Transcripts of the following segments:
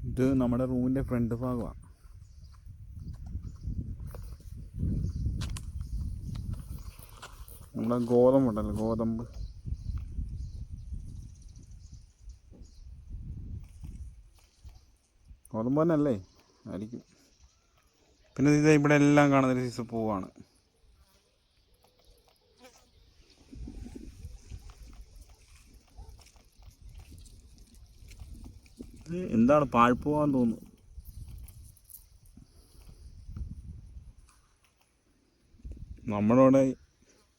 ഇത് നമ്മുടെ റൂമിൻ്റെ ഫ്രണ്ട് ഭാഗമാണ്. നമ്മുടെ ഗോതമ്പുണ്ടല്ലോ, ഗോതമ്പ്. ഗോതമ്പ് തന്നെ അല്ലേ? ആയിരിക്കും. പിന്നെ ഇത് ഇവിടെ എല്ലാം കാണുന്ന ഒരു സൈസ് പൂവാണ്. എന്താണ് പാഴ്പ്പൂവാന്ന് തോന്നുന്നു. നമ്മളവിടെ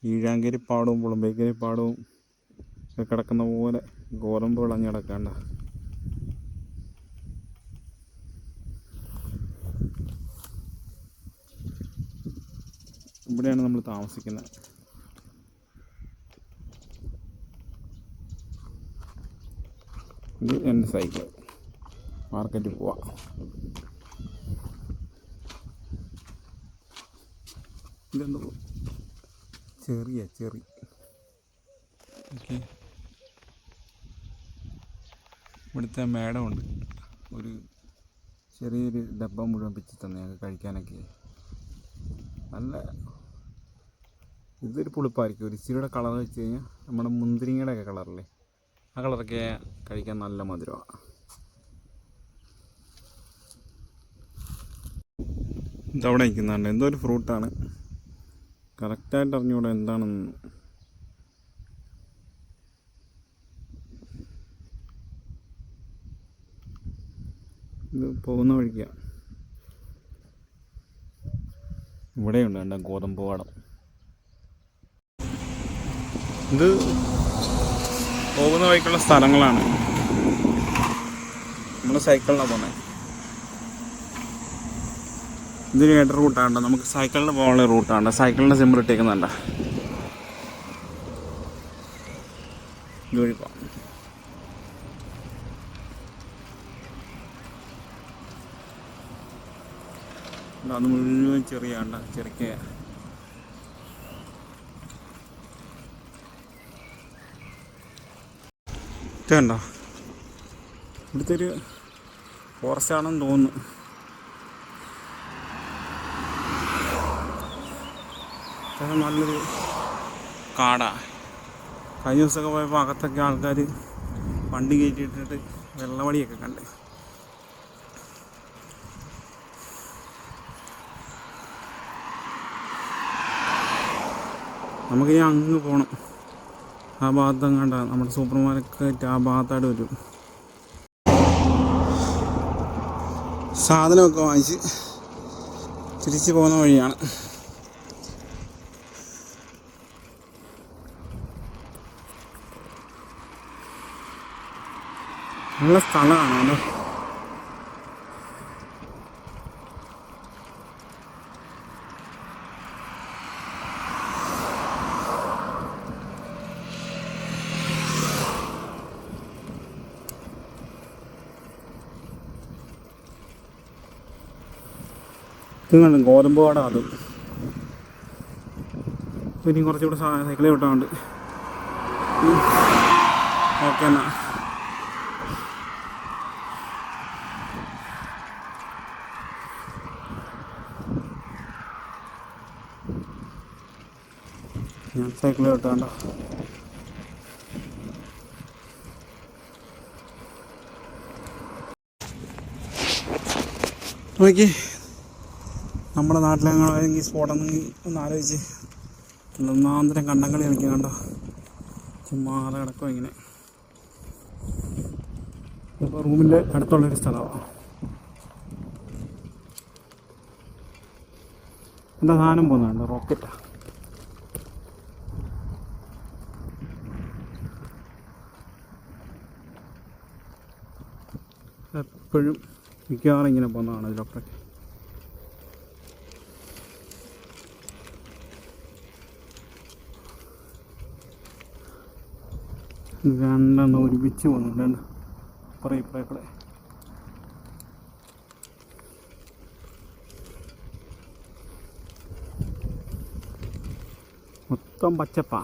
ഈഴാങ്കരിപ്പാടവും പുളമ്പേക്കരിപ്പാടവും ഒക്കെ കിടക്കുന്ന പോലെ ഗോതമ്പ് വിളഞ്ഞ് കിടക്കണ്ട. ഇവിടെയാണ് നമ്മൾ താമസിക്കുന്നത്. ഇത് എൻ്റെ സൈക്കിൾ. മാർക്കറ്റിൽ പോവാം. ഇതെന്തോ ചെറി. ഓക്കെ, ഇവിടുത്തെ മേഡമുണ്ട്. ഒരു ചെറിയൊരു ഡബ്ബ മുഴുവൻ പിച്ചി തന്നെ ഞങ്ങൾക്ക് കഴിക്കാനൊക്കെ. നല്ല ഇതൊരു പുളിപ്പായിരിക്കും. ഒരു ഇച്ചിരിയുടെ കളർ വെച്ച് കഴിഞ്ഞാൽ നമ്മുടെ മുന്തിരിങ്ങയുടെ ഒക്കെ കളറല്ലേ, ആ കളറൊക്കെ കഴിക്കാൻ നല്ല മധുരമാണ്. ഇതവിടെ നിൽക്കുന്നുണ്ട്. എന്തോ ഒരു ഫ്രൂട്ടാണ്, കറക്റ്റായിട്ട് അറിഞ്ഞൂടെ എന്താണെന്ന്. ഇത് പോകുന്ന വഴിക്കാണ്. ഇവിടെയുണ്ട് എൻ്റെ ഗോതമ്പ് പാടം. ഇത് പോകുന്ന വഴിക്കുള്ള സ്ഥലങ്ങളാണ്. നമ്മൾ സൈക്കിളിലാണ് പോകുന്നത്. ഇതിന് ഏട്ട റൂട്ടാണ്. നമുക്ക് സൈക്കിളിന് പോകാനുള്ള റൂട്ടാണ്. സൈക്കിളിൻ്റെ സിമ്പിൾ ഇട്ടേക്കുന്നുണ്ട്. ഇതുവഴി പോകാം. അത് മുഴുവൻ ചെറിയാണ്ട ചെറിക്ക. ഇതുണ്ടോ, ഇവിടുത്തെ ഒരു ഫോറസ്റ്റ് ആണെന്ന് തോന്നുന്നു. നല്ലൊരു കാടാ. കഴിഞ്ഞ ദിവസമൊക്കെ പോയപ്പോൾ അകത്തൊക്കെ ആൾക്കാർ വണ്ടി കയറ്റിയിട്ടിട്ട് വെള്ളവടിയൊക്കെ കണ്ട്. നമുക്ക് ഇനി അങ്ങ് പോകണം. ആ ഭാഗത്തെങ്ങാണ്ട നമ്മുടെ സൂപ്പർ മാർക്കറ്റ് ആ ഭാഗത്തായിട്ട് വരും. സാധനമൊക്കെ വാങ്ങിച്ച് തിരിച്ച് പോകുന്ന വഴിയാണ്. നല്ല സ്ഥലമാണ് കേട്ടോ. ഇതുണ്ട് ഗോതമ്പ് പാടം. അത് ഇനി കുറച്ചുകൂടെ സൈക്കിളിൽ വിട്ടാണ്ട്. ഓക്കെ എന്നാ. ഞാൻ സൈക്കിളിൽ വിട്ടാണ്ട. നോക്കി നമ്മുടെ നാട്ടിലെങ്കിൽ സ്പോട്ടെന്നെങ്കിൽ ഒന്ന് ആലോചിച്ച്. ഒന്നാന്തരം കണ്ടംകളി കളിക്കുക കണ്ടോ. ചുമ്മാതെ കിടക്കും ഇങ്ങനെ. ഇപ്പോൾ റൂമിൻ്റെ അടുത്തുള്ളൊരു സ്ഥലമാണ്. എന്താ സാധനം പോകുന്നുണ്ട്, റോക്കറ്റാ. എപ്പോഴും മിക്കവാറും ഇങ്ങനെ പോകുന്നതാണ് ഇതിലൊക്കെ. രണ്ടെണ്ണം ഒരുമിച്ച് പോകുന്നുണ്ട്. ഇപ്പറേ മൊത്തം പച്ചപ്പാ.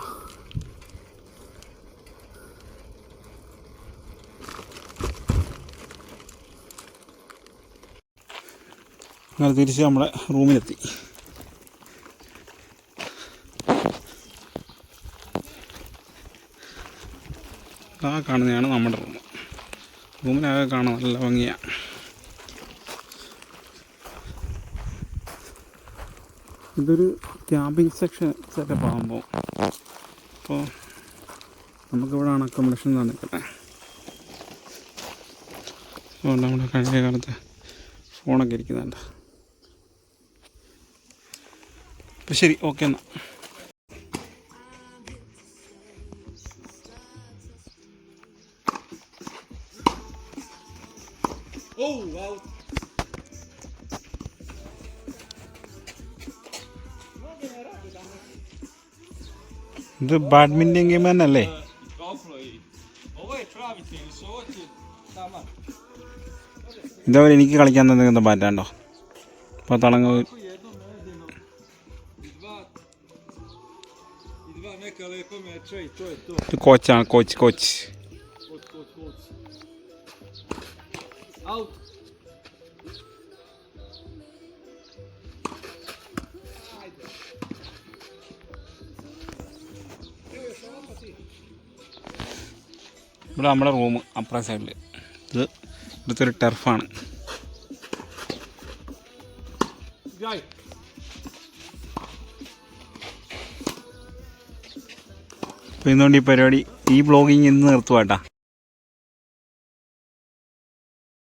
അങ്ങനെ തിരിച്ച് നമ്മുടെ റൂമിലെത്തി. ആ കാണുന്നതാണ് നമ്മുടെ റൂം. റൂമിലാകെ കാണാൻ നല്ല ഭംഗിയാണ്. ഇതൊരു ക്യാമ്പിംഗ് സെറ്റപ്പ് ആകുമ്പോൾ അപ്പോൾ നമുക്കിവിടെയാണ് അക്കോമഡേഷൻ തന്നിരിക്കട്ടെ. അതുകൊണ്ട് നമ്മുടെ കഴിഞ്ഞ കാലത്ത് ഫോണൊക്കെ ഇരിക്കുന്നുണ്ട്. അപ്പോൾ ശരി, ഓക്കെ എന്നാൽ. ഇത് ബാഡ്മിൻ്റൺ ഗെയിം തന്നെയല്ലേ? ഇതേപോലെ എനിക്ക് കളിക്കാൻ തന്നെ ബാറ്റാണ്ടോ? അപ്പോൾ തളങ്ങ കോച്ചാണ്, കോച്ച്. ഇവിടെ നമ്മുടെ റൂം അപ്പുറ സൈഡിൽ. ഇത് ഇവിടുത്തെ ഒരു ടെർഫാണ്. അപ്പോൾ ഇന്നുകൊണ്ട് ഈ പരിപാടി, ഈ ബ്ലോഗിങ് ഇന്ന് നിർത്തുവാട്ടാ.